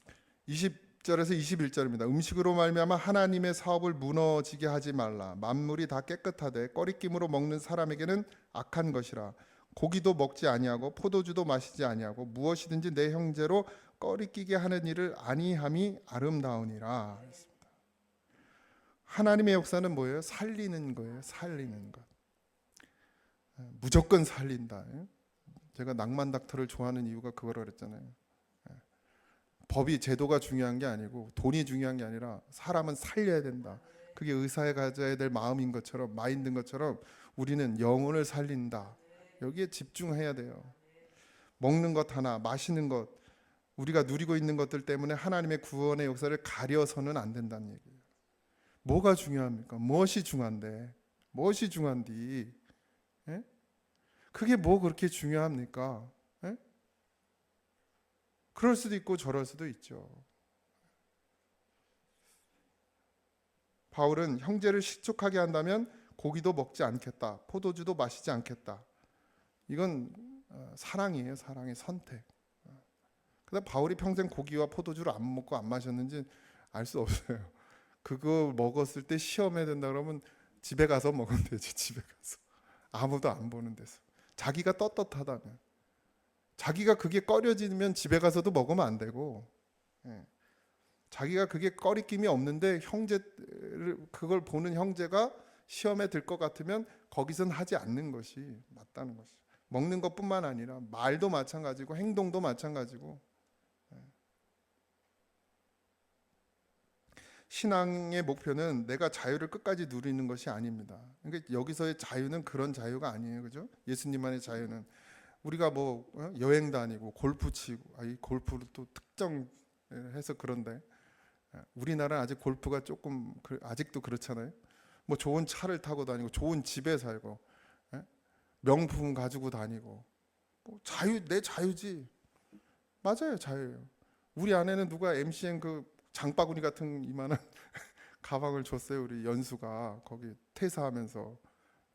사랑. 20절에서 21절입니다. 음식으로 말미암아 하나님의 사업을 무너지게 하지 말라. 만물이 다 깨끗하되 꺼리낌으로 먹는 사람에게는 악한 것이라. 고기도 먹지 아니하고 포도주도 마시지 아니하고 무엇이든지 내 형제로 꺼리끼게 하는 일을 아니함이 아름다우니라. 하나님의 역사는 뭐예요? 살리는 거예요. 살리는 것. 무조건 살린다. 제가 낭만 닥터를 좋아하는 이유가 그거라 그랬잖아요. 법이, 제도가 중요한 게 아니고 돈이 중요한 게 아니라 사람은 살려야 된다. 그게 의사에 가져야 될 마음인 것처럼, 마인드인 것처럼 우리는 영혼을 살린다. 여기에 집중해야 돼요. 먹는 것 하나, 마시는 것, 우리가 누리고 있는 것들 때문에 하나님의 구원의 역사를 가려서는 안 된다는 얘기예요. 뭐가 중요합니까? 무엇이 중요한데? 무엇이 중요한디? 예? 그게 뭐 그렇게 중요합니까? 예? 그럴 수도 있고 저럴 수도 있죠. 바울은 형제를 실족하게 한다면 고기도 먹지 않겠다. 포도주도 마시지 않겠다. 이건 사랑이에요. 사랑의 선택. 근데 바울이 평생 고기와 포도주를 안 먹고 안 마셨는지 알 수 없어요. 그거 먹었을 때 시험해야 된다 그러면 집에 가서 먹으면 되지. 집에 가서. 아무도 안 보는 데서. 자기가 떳떳하다면. 자기가 그게 꺼려지면 집에 가서도 먹으면 안 되고, 자기가 그게 꺼리낌이 없는데 형제를, 그걸 보는 형제가 시험에 들 것 같으면 거기선 하지 않는 것이 맞다는 것이죠. 먹는 것뿐만 아니라 말도 마찬가지고 행동도 마찬가지고. 신앙의 목표는 내가 자유를 끝까지 누리는 것이 아닙니다. 그러니까 여기서의 자유는 그런 자유가 아니에요, 그죠? 예수님만의 자유는 우리가 뭐 여행 다니고 골프 치고, 이 골프를 또 특정해서 그런데 우리나라는 아직 골프가 조금 아직도 그렇잖아요. 뭐 좋은 차를 타고 다니고 좋은 집에 살고 명품 가지고 다니고, 뭐 자유, 내 자유지. 맞아요, 자유예요. 우리 아내는 누가 MCN 그 장바구니 같은 이만한 가방을 줬어요. 우리 연수가 거기 퇴사하면서.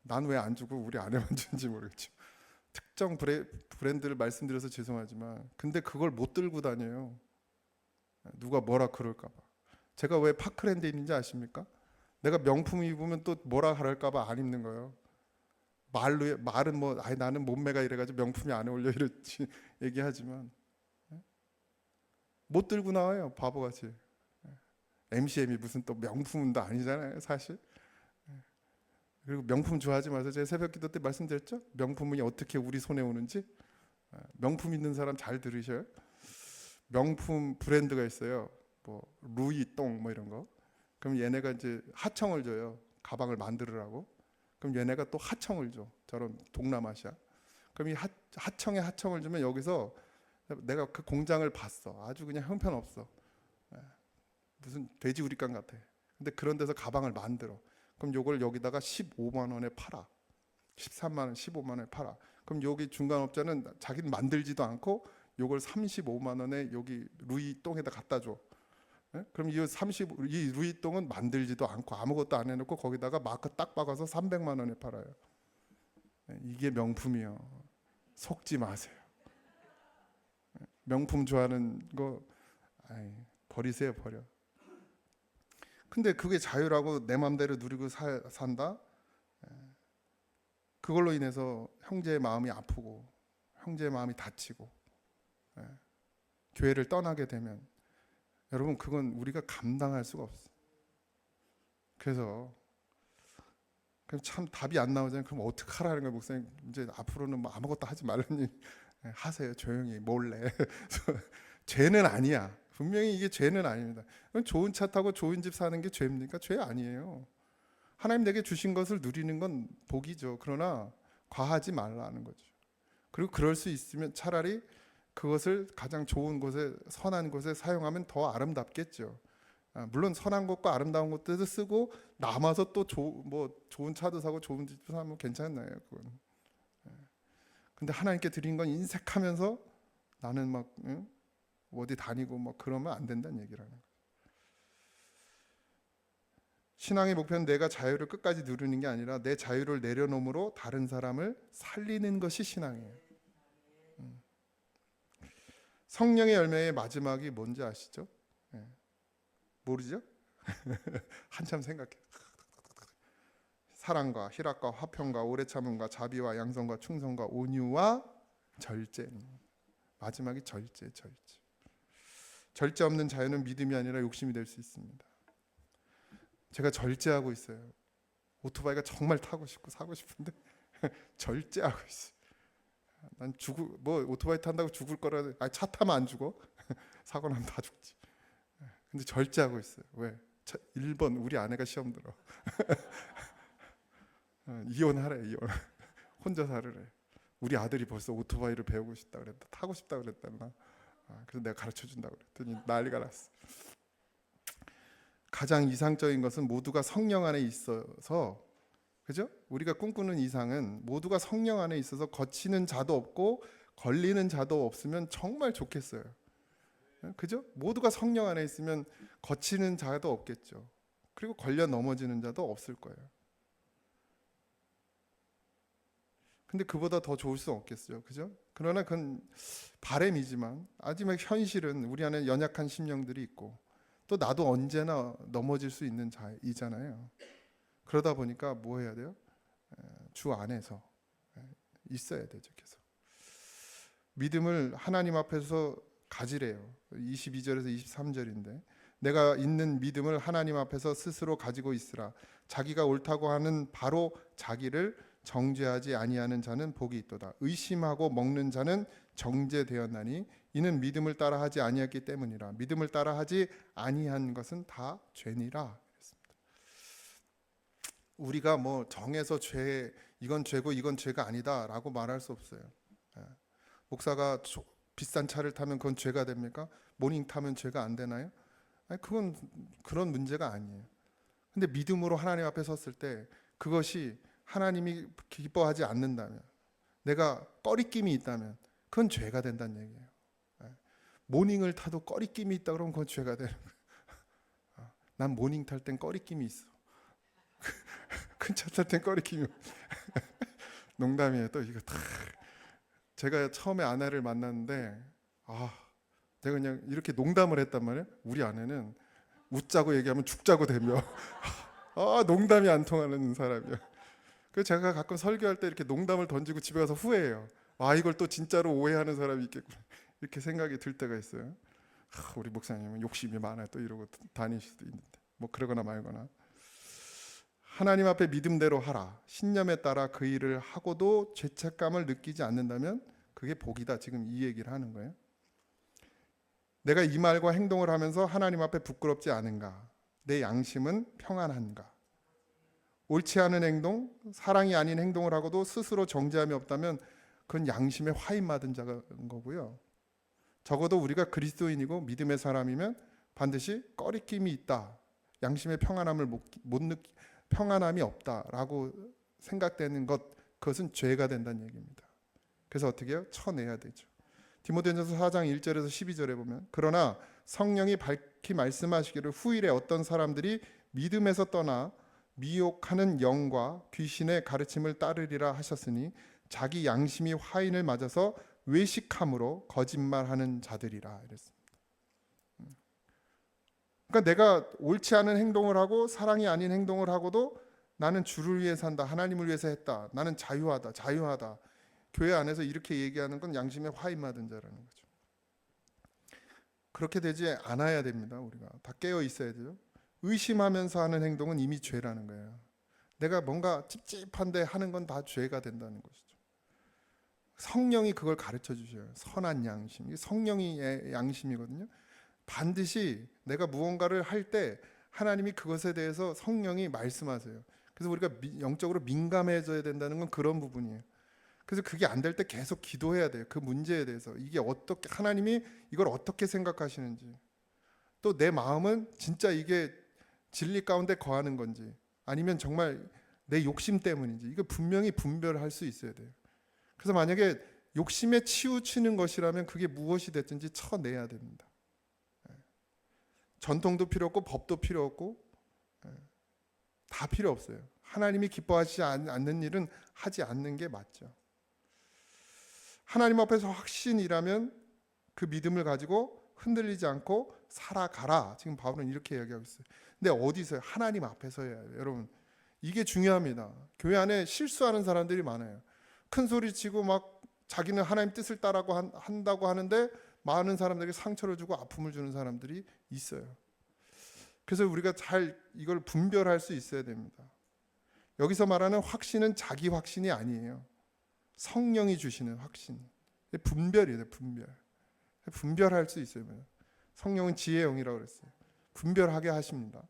난 왜 안 주고 우리 아내만 주는지 모르겠죠. 특정 브랜드를 말씀드려서 죄송하지만, 근데 그걸 못 들고 다녀요. 누가 뭐라 그럴까 봐. 제가 왜 파크랜드에 있는지 아십니까? 내가 명품 입으면 또 뭐라 그럴까 봐 안 입는 거예요. 말은 뭐 나는 몸매가 이래가지고 명품이 안 어울려 이렇지 얘기하지만 못 들고 나와요. 바보같이. MCM이 무슨 또 명품도 아니잖아요, 사실. 그리고 명품 좋아하지 마세요. 제가 새벽기도 때 말씀드렸죠. 명품이 어떻게 우리 손에 오는지. 명품 있는 사람 잘 들으셔요. 명품 브랜드가 있어요. 뭐 루이똥 뭐 이런 거. 그럼 얘네가 이제 하청을 줘요. 가방을 만들으라고. 그럼 얘네가 또 하청을 줘. 저런 동남아시아. 그럼 이 하청에 하청을 주면 여기서 내가 그 공장을 봤어. 아주 그냥 형편없어. 무슨 돼지우리깡 같아. 근데 그런 데서 가방을 만들어. 그럼 요걸 여기다가 15만 원에 팔아. 13만 원, 15만 원에 팔아. 그럼 여기 중간업자는 자기는 만들지도 않고 요걸 35만 원에 여기 루이똥에다 갖다 줘. 그럼 이 루이똥은 만들지도 않고 아무것도 안 해놓고 거기다가 마크 딱 박아서 300만 원에 팔아요. 이게 명품이요. 속지 마세요. 명품 좋아하는 거 버리세요, 버려. 근데 그게 자유라고 내 맘대로 누리고 산다? 그걸로 인해서 형제의 마음이 아프고 형제의 마음이 다치고 교회를 떠나게 되면 여러분 그건 우리가 감당할 수가 없어. 그래서 참 답이 안 나오잖아요. 그럼 어떡하라는 거예요, 목사님? 이제 앞으로는 뭐 아무것도 하지 말라니. 하세요, 조용히 몰래. 죄는 아니야. 분명히 이게 죄는 아닙니다. 좋은 차 타고 좋은 집 사는 게 죄입니까? 죄 아니에요. 하나님 내게 주신 것을 누리는 건 복이죠. 그러나 과하지 말라는 거죠. 그리고 그럴 수 있으면 차라리 그것을 가장 좋은 곳에, 선한 곳에 사용하면 더 아름답겠죠. 물론 선한 것과 아름다운 것들도 쓰고 남아서 또 좋은 차도 사고 좋은 집도 사면 괜찮나요? 그건. 근데 하나님께 드린 건 인색하면서 나는 막 어디 다니고 막 그러면 안 된다는 얘기라는 거예요. 신앙의 목표는 내가 자유를 끝까지 누리는 게 아니라 내 자유를 내려놓음으로 다른 사람을 살리는 것이 신앙이에요. 성령의 열매의 마지막이 뭔지 아시죠? 모르죠? 한참 생각해. 사랑과 희락과 화평과 오래 참음과 자비와 양성과 충성과 온유와 절제. 마지막이 절제. 절제 없는 자유는 믿음이 아니라 욕심이 될 수 있습니다. 제가 절제하고 있어요. 오토바이가 정말 타고 싶고 사고 싶은데 절제하고 있어요. 난 오토바이 탄다고 죽을 거라. 차 타면 안 죽어. 사고 나면 다 죽지. 근데 절제하고 있어요. 왜? 1번 우리 아내가 시험 들어. 이혼하래. 혼자 살으래. 우리 아들이 벌써 오토바이를 배우고 싶다 그랬다. 타고 싶다 그랬다. 그래서 내가 가르쳐 준다 그랬더니 난리가 났어. 가장 이상적인 것은 모두가 성령 안에 있어서, 그죠? 우리가 꿈꾸는 이상은 모두가 성령 안에 있어서 거치는 자도 없고 걸리는 자도 없으면 정말 좋겠어요. 그죠? 모두가 성령 안에 있으면 거치는 자도 없겠죠. 그리고 걸려 넘어지는 자도 없을 거예요. 근데 그보다 더 좋을 수 없겠어요. 그죠? 그러나 그건 바람이지만 마지막 현실은 우리 안에 연약한 심령들이 있고 또 나도 언제나 넘어질 수 있는 자이잖아요. 그러다 보니까 뭐 해야 돼요? 주 안에서 있어야 되죠. 계속 믿음을 하나님 앞에서 가지래요. 22절에서 23절인데 내가 있는 믿음을 하나님 앞에서 스스로 가지고 있으라. 자기가 옳다고 하는 바로 자기를 정죄하지 아니하는 자는 복이 있도다. 의심하고 먹는 자는 정죄되었나니 이는 믿음을 따라 하지 아니했기 때문이라. 믿음을 따라 하지 아니한 것은 다 죄니라. 우리가 뭐 정해서 이건 죄고 이건 죄가 아니다라고 말할 수 없어요. 목사가 비싼 차를 타면 그건 죄가 됩니까? 모닝 타면 죄가 안 되나요? 그건 그런 문제가 아니에요. 근데 믿음으로 하나님 앞에 섰을 때 그것이 하나님이 기뻐하지 않는다면, 내가 꺼리낌이 있다면 그건 죄가 된다는 얘기예요. 모닝을 타도 꺼리낌이 있다 그러면 그건 죄가 되는 거예요. 난 모닝 탈 땐 꺼리낌이 있어. 큰 차 탈 땐 꺼리낌이 농담이에요. 또 이거 다 제가 처음에 아내를 만났는데 내가 그냥 이렇게 농담을 했단 말이에요. 우리 아내는 웃자고 얘기하면 죽자고 되며 농담이 안 통하는 사람이에요. 그래서 제가 가끔 설교할 때 이렇게 농담을 던지고 집에 가서 후회해요. 이걸 또 진짜로 오해하는 사람이 있겠구나 이렇게 생각이 들 때가 있어요. 우리 목사님은 욕심이 많아요 또 이러고 다닐 수도 있는데 뭐 그러거나 말거나. 하나님 앞에 믿음대로 하라. 신념에 따라 그 일을 하고도 죄책감을 느끼지 않는다면 그게 복이다. 지금 이 얘기를 하는 거예요. 내가 이 말과 행동을 하면서 하나님 앞에 부끄럽지 않은가? 내 양심은 평안한가? 옳지 않은 행동, 사랑이 아닌 행동을 하고도 스스로 정죄함이 없다면 그건 양심에 화인 맞은 자가 거고요. 적어도 우리가 그리스도인이고 믿음의 사람이면 반드시 꺼리낌이 있다. 양심의 평안함을 못 느끼, 평안함이 없다라고 생각되는 것, 그것은 죄가 된다는 얘기입니다. 그래서 어떻게 해요? 쳐내야 되죠. 디모데전서 4장 1절에서 12절에 보면 그러나 성령이 밝히 말씀하시기를 후일에 어떤 사람들이 믿음에서 떠나 미혹하는 영과 귀신의 가르침을 따르리라 하셨으니 자기 양심이 화인을 맞아서 외식함으로 거짓말하는 자들이라 이랬습니다. 그러니까 내가 옳지 않은 행동을 하고 사랑이 아닌 행동을 하고도 나는 주를 위해 산다, 하나님을 위해서 했다, 나는 자유하다, 자유하다. 교회 안에서 이렇게 얘기하는 건 양심에 화인 맞은 자라는 거죠. 그렇게 되지 않아야 됩니다. 우리가 다 깨어 있어야 돼요. 의심하면서 하는 행동은 이미 죄라는 거예요. 내가 뭔가 찝찝한데 하는 건 다 죄가 된다는 것이죠. 성령이 그걸 가르쳐 주셔요. 선한 양심. 이게 성령의 양심이거든요. 반드시 내가 무언가를 할 때 하나님이 그것에 대해서 성령이 말씀하세요. 그래서 우리가 영적으로 민감해져야 된다는 건 그런 부분이에요. 그래서 그게 안 될 때 계속 기도해야 돼요. 그 문제에 대해서. 이게 어떻게, 하나님이 이걸 어떻게 생각하시는지, 또 내 마음은 진짜 이게 진리 가운데 거하는 건지 아니면 정말 내 욕심 때문인지, 이거 분명히 분별할 수 있어야 돼요. 그래서 만약에 욕심에 치우치는 것이라면 그게 무엇이 됐든지 쳐내야 됩니다. 전통도 필요 없고 법도 필요 없고 다 필요 없어요. 하나님이 기뻐하시지 않는 일은 하지 않는 게 맞죠. 하나님 앞에서 확신이라면 그 믿음을 가지고 흔들리지 않고 살아가라. 지금 바울은 이렇게 이야기하고 있어요. 근데 어디서요? 하나님 앞에서예요. 여러분, 이게 중요합니다. 교회 안에 실수하는 사람들이 많아요. 큰 소리 치고 막 자기는 하나님 뜻을 따라고 한다고 하는데 많은 사람들에게 상처를 주고 아픔을 주는 사람들이 있어요. 그래서 우리가 잘 이걸 분별할 수 있어야 됩니다. 여기서 말하는 확신은 자기 확신이 아니에요. 성령이 주시는 확신. 분별이에요. 분별할 수 있어요. 성령은 지혜의 영이라고 그랬어요. 분별하게 하십니다.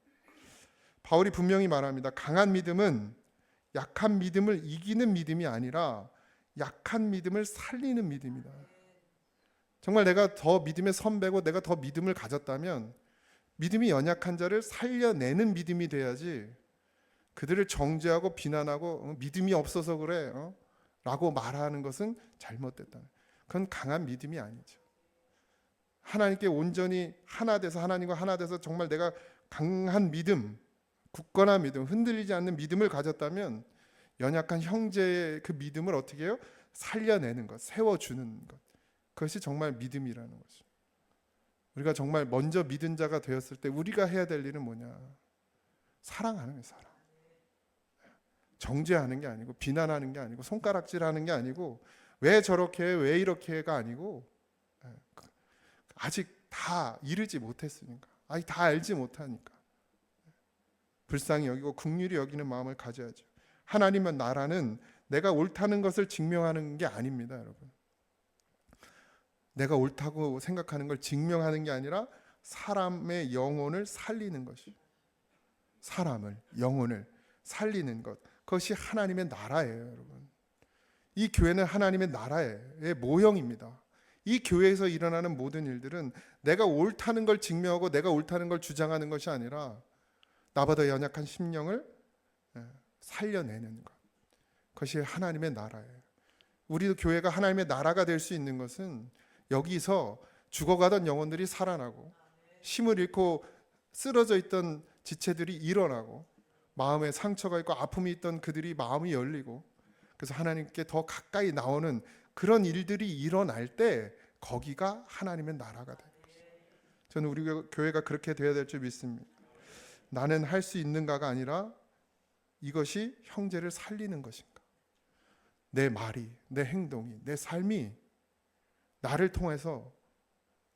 바울이 분명히 말합니다. 강한 믿음은 약한 믿음을 이기는 믿음이 아니라 약한 믿음을 살리는 믿음이다. 정말 내가 더 믿음의 선배고 내가 더 믿음을 가졌다면 믿음이 연약한 자를 살려내는 믿음이 돼야지, 그들을 정죄하고 비난하고 믿음이 없어서 그래 라고 말하는 것은 잘못됐다. 그건 강한 믿음이 아니죠. 하나님께 온전히 하나 돼서, 하나님과 하나 돼서 정말 내가 강한 믿음, 굳건한 믿음, 흔들리지 않는 믿음을 가졌다면 연약한 형제의 그 믿음을 어떻게 해요? 살려내는 것, 세워주는 것. 그것이 정말 믿음이라는 거죠. 우리가 정말 먼저 믿은 자가 되었을 때 우리가 해야 될 일은 뭐냐? 사랑하는 거예요. 사랑. 정죄하는 게 아니고, 비난하는 게 아니고, 손가락질하는 게 아니고, 왜 저렇게 해, 왜 이렇게 해가 아니고, 아직 다 이르지 못했으니까, 아직 다 알지 못하니까 불쌍히 여기고 긍휼히 여기는 마음을 가져야죠. 하나님의 나라는 내가 옳다는 것을 증명하는 게 아닙니다, 여러분. 내가 옳다고 생각하는 걸 증명하는 게 아니라 사람의 영혼을 살리는 것이, 사람을, 영혼을 살리는 것, 그것이 하나님의 나라예요, 여러분. 이 교회는 하나님의 나라의 모형입니다. 이 교회에서 일어나는 모든 일들은 내가 옳다는 걸 증명하고 내가 옳다는 걸 주장하는 것이 아니라 나보다 연약한 심령을 살려내는 것, 그것이 하나님의 나라예요. 우리도 교회가 하나님의 나라가 될 수 있는 것은 여기서 죽어가던 영혼들이 살아나고, 힘을 잃고 쓰러져 있던 지체들이 일어나고, 마음에 상처가 있고 아픔이 있던 그들이 마음이 열리고, 그래서 하나님께 더 가까이 나오는 그런 일들이 일어날 때 거기가 하나님의 나라가 되는 거죠. 저는 우리 교회가 그렇게 되어야 될 줄 믿습니다. 나는 할 수 있는가가 아니라 이것이 형제를 살리는 것인가. 내 말이, 내 행동이, 내 삶이 나를 통해서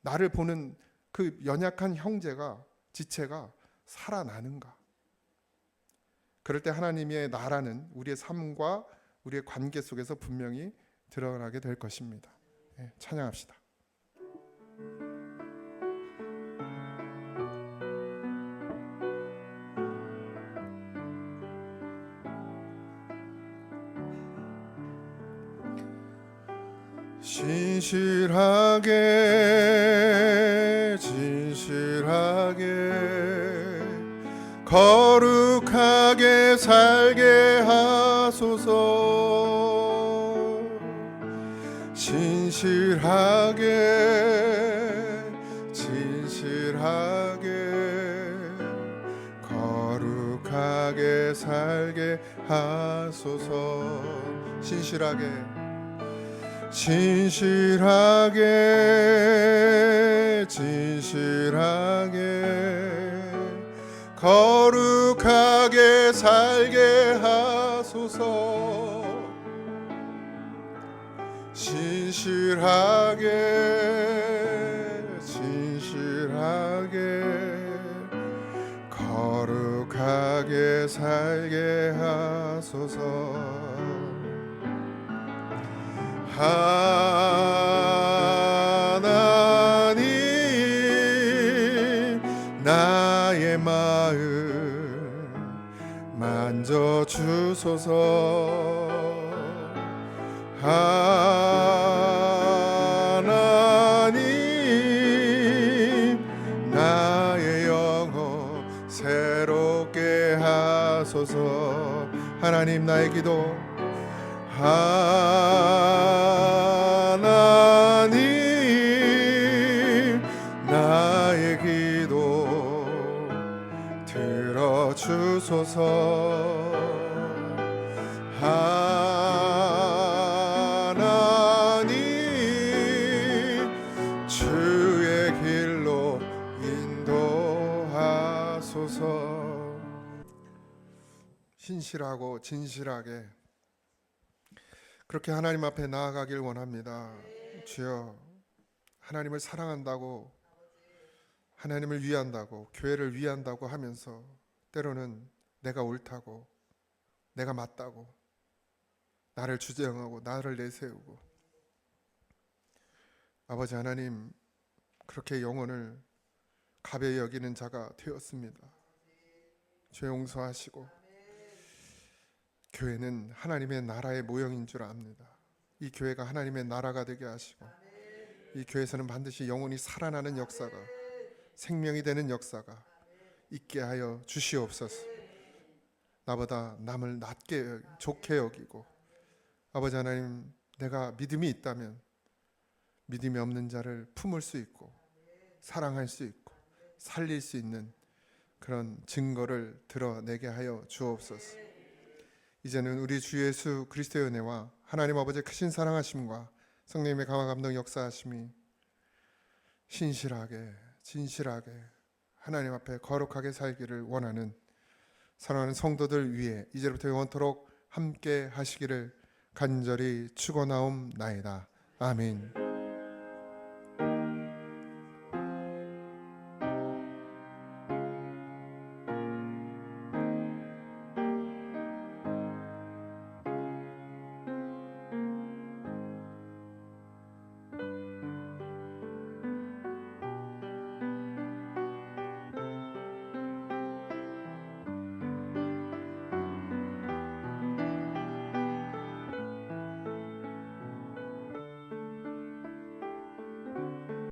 나를 보는 그 연약한 형제가, 지체가 살아나는가. 그럴 때 하나님의 나라는 우리의 삶과 우리의 관계 속에서 분명히 드러나게 될 것입니다. 예, 찬양합시다. 진실하게 거룩하게 살게 하소서. 진실하게 거룩하게 살게 하소서. 진실하게 거룩하게 살게 하소서. 진실하게 거룩하게 살게 하소서. 하나님 나의 마음 만져 주소서. 하나님 나의 영혼 새롭게 하소서. 하나님 나의 기도 하나님 나의 기도 들어주소서. 하나님 주의 길로 인도하소서. 신실하고 진실하게 그렇게 하나님 앞에 나아가길 원합니다. 주여, 하나님을 사랑한다고, 하나님을 위한다고, 교회를 위한다고 하면서 때로는 내가 옳다고, 내가 맞다고, 나를 주장하고 나를 내세우고, 아버지 하나님, 그렇게 영혼을 가벼이 여기는 자가 되었습니다. 죄 용서하시고, 교회는 하나님의 나라의 모형인 줄 압니다. 이 교회가 하나님의 나라가 되게 하시고, 이 교회에서는 반드시 영혼이 살아나는 역사가, 생명이 되는 역사가 있게 하여 주시옵소서. 나보다 남을 낮게 좋게 여기고, 아버지 하나님, 내가 믿음이 있다면 믿음이 없는 자를 품을 수 있고 사랑할 수 있고 살릴 수 있는 그런 증거를 드러내게 하여 주옵소서. 이제는 우리 주 예수 그리스도의 은혜와 하나님 아버지의 크신 사랑하심과 성령님의 강화 감동 역사하심이 진실하게 하나님 앞에 거룩하게 살기를 원하는 사랑하는 성도들 위해 이제부터 영원토록 함께 하시기를 간절히 축원하옵나이다. 아멘.